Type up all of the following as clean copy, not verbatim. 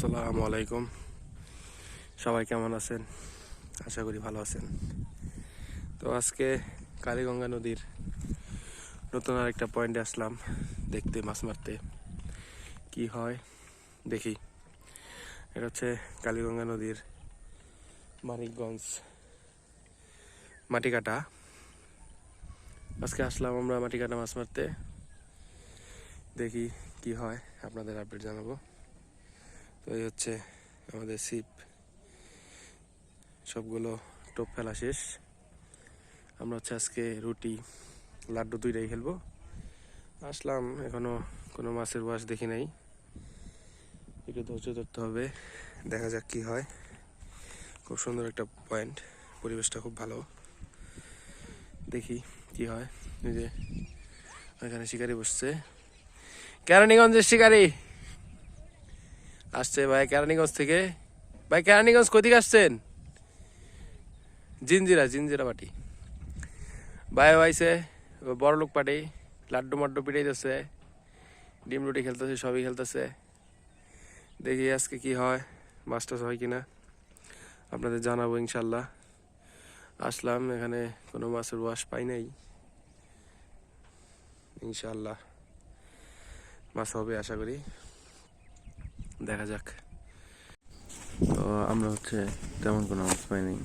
আসসালামু আলাইকুম। সবাই কেমন আছেন? আশা করি ভালো আছেন। তো আজকে কালীগঙ্গা নদীর নতুন আরেকটা পয়েন্টে আসলাম দেখতে, মাছ মারতে কি হয় দেখি। এটা হচ্ছে কালীগঙ্গা নদীর মানিকগঞ্জ মাটিকাটা। আজকে আসলাম আমরা মাটিকাটা মাছ মারতে, দেখি কি হয়, আপনাদের আপডেট জানাবো। তো এই হচ্ছে আমাদের ছিপ, সবগুলো টোপ ফেলা শেষ। আমরা হচ্ছে আজকে রুটি লাড্ডু দুইটাই খেলবো। আসলাম, এখনো কোনো মাছের ওয়াশ দেখি নাই, একটু ধৈর্য ধরতে হবে, দেখা যাক কি হয়। খুব সুন্দর একটা পয়েন্ট, পরিবেশটা খুব ভালো, দেখি কি হয়। এই যে এখানে শিকারি বসছে, কেরানীগঞ্জের শিকারি আসছে ভাই, কেরানীগঞ্জ থেকে। ভাই কেরানীগঞ্জ কোথেকে আসছেন? জিঞ্জিরা পাটি ভাই আইছে, বড় লোক পাটি, লাড্ডু মাড্ডু পিটাইতেছে, ডিম রুটি খেলতেছে, সবই খেলতেছে। দেখি আজকে কি হয়, মাছ টাছ হয় কিনা আপনাদের জানাবো ইনশাল্লাহ। আসলাম, এখানে কোনো মাছের ওয়াশ পাই নাই, ইনশাল্লাহ মাছ হবে আশা করি, দেখা যাক। তো আমরা হচ্ছে তেমন কোনো মাছ পাই নাই।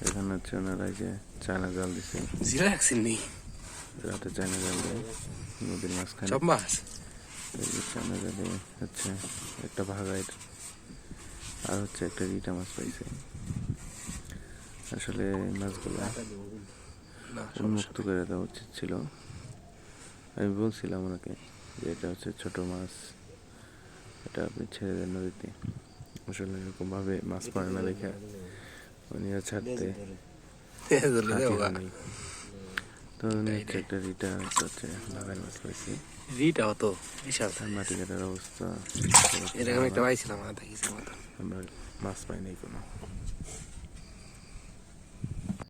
এখানে হচ্ছে ওনারা যে চায়না জাল দিছে, জিরা রাখছেন নি রাতে চায়না জাল দেয় নদীর মাঝখানে। সব মাছ চায়না জালে হচ্ছে একটা ভাগাইট আর হচ্ছে একটা রিটা মাছ পাইছে। আসলে মাছগুলো উন্মুক্ত করে দেওয়া উচিত ছিল। আমি বলছিলাম ওনাকে যে এটা হচ্ছে ছোট মাছ, এটা আপনি ছেড়ে দেন নদীতে। আসলে এরকম ভাবে মাছ পড়ে না দেখে উনিও ছাড়তে তো উনি হচ্ছে একটা রিটা, একটা হচ্ছে ভাগাই মাছ পাইছি। রিটা হতো বিশাল, আর মাটি কাটার অবস্থা এরকম একটা পাইছিলাম আমরা মাছ পাই নাই কোনো।